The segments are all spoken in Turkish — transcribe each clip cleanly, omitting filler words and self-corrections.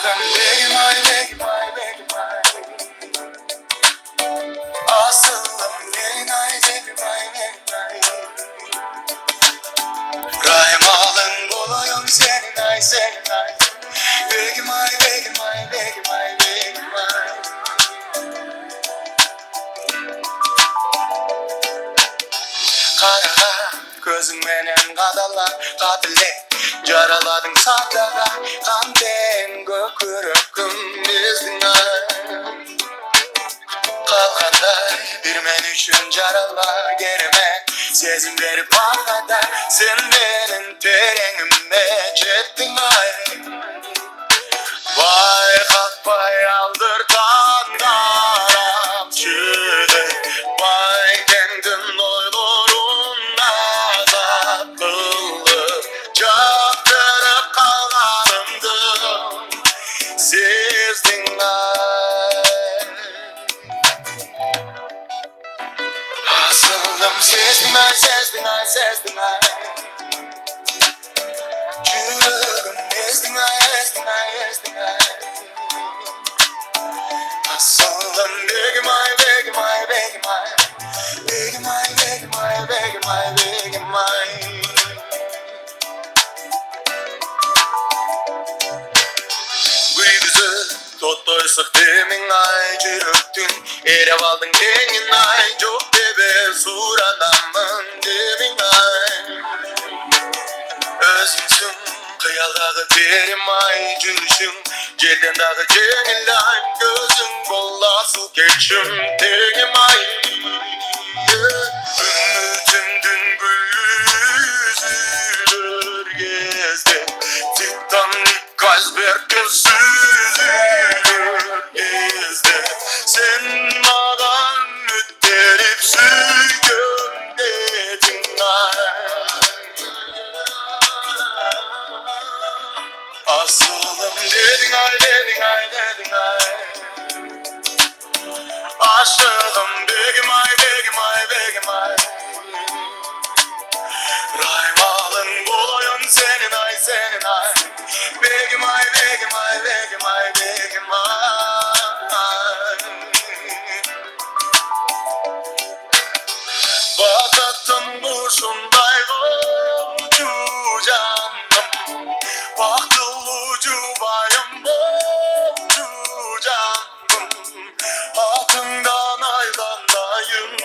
Begim ay, begim ay, begim ay. Asılım begim ay, begim ay, begim ay. Rahim alın bulayım senin ay, senin ay. Begim ay, begim ay, begim ay, begim ay. Karağa gözün menen kadala katile. Yaraladın sadağa kanten gökürüküm bizdin ay. Kalkanday bir men üçün jarala gerime. Sezimleri bakada sen benim terenime jettin ay. Vay kalkbay aldırtan darapçılı. Vay kendin oylarun azaplı. Çaktırıp kalganımdı sezdin ay. Asıldım sezdin ay, sezdin ay, sezdin ay. Çığırım ezdin ay, ezdin ay, ezdin ay. Asıldım begim ay, begim ay, begim ay. Begim ay, begim ay, begim ay, begim ay. Güydüzü tottoysak demin ay. Çürüktün erev aldın dengin ay. Çok bebe suradamın demin ay. Özünsün kıyaldağı derim ay. Cürüşün celden dağı cenil ay. Gözün bollasıl keçim dengim ay. Ümitindin güzülür gezde. Titanik iceberg süzülür gezde. Sen madan mütterip süygün dedin ay. Asılım dedin ay, dedin ay, dedin ay. Aşığım begim ay, begim ay, begim ay. Rahim alın bulayım senin ay, senin ay. Begim ay, begim ay, begim ay, begim ay. Vakatın kuşunday golcu canım. Vaktılucu bayım bolcu canım. Atından aydandayım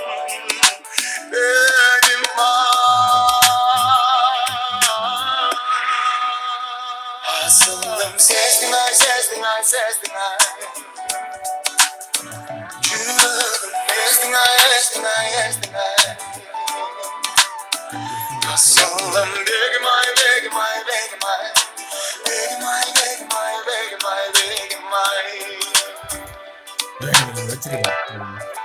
benim ay. Asıldım sezdin ay, sezdin ay, sezdin ay. Çığırım ezdin ay, ezdin ay, ezdin ay. Asıldım begim ay, begim ay, begim ay. Begim ay, begim ay, begim ay, begim ay. 네, 왜 찍어?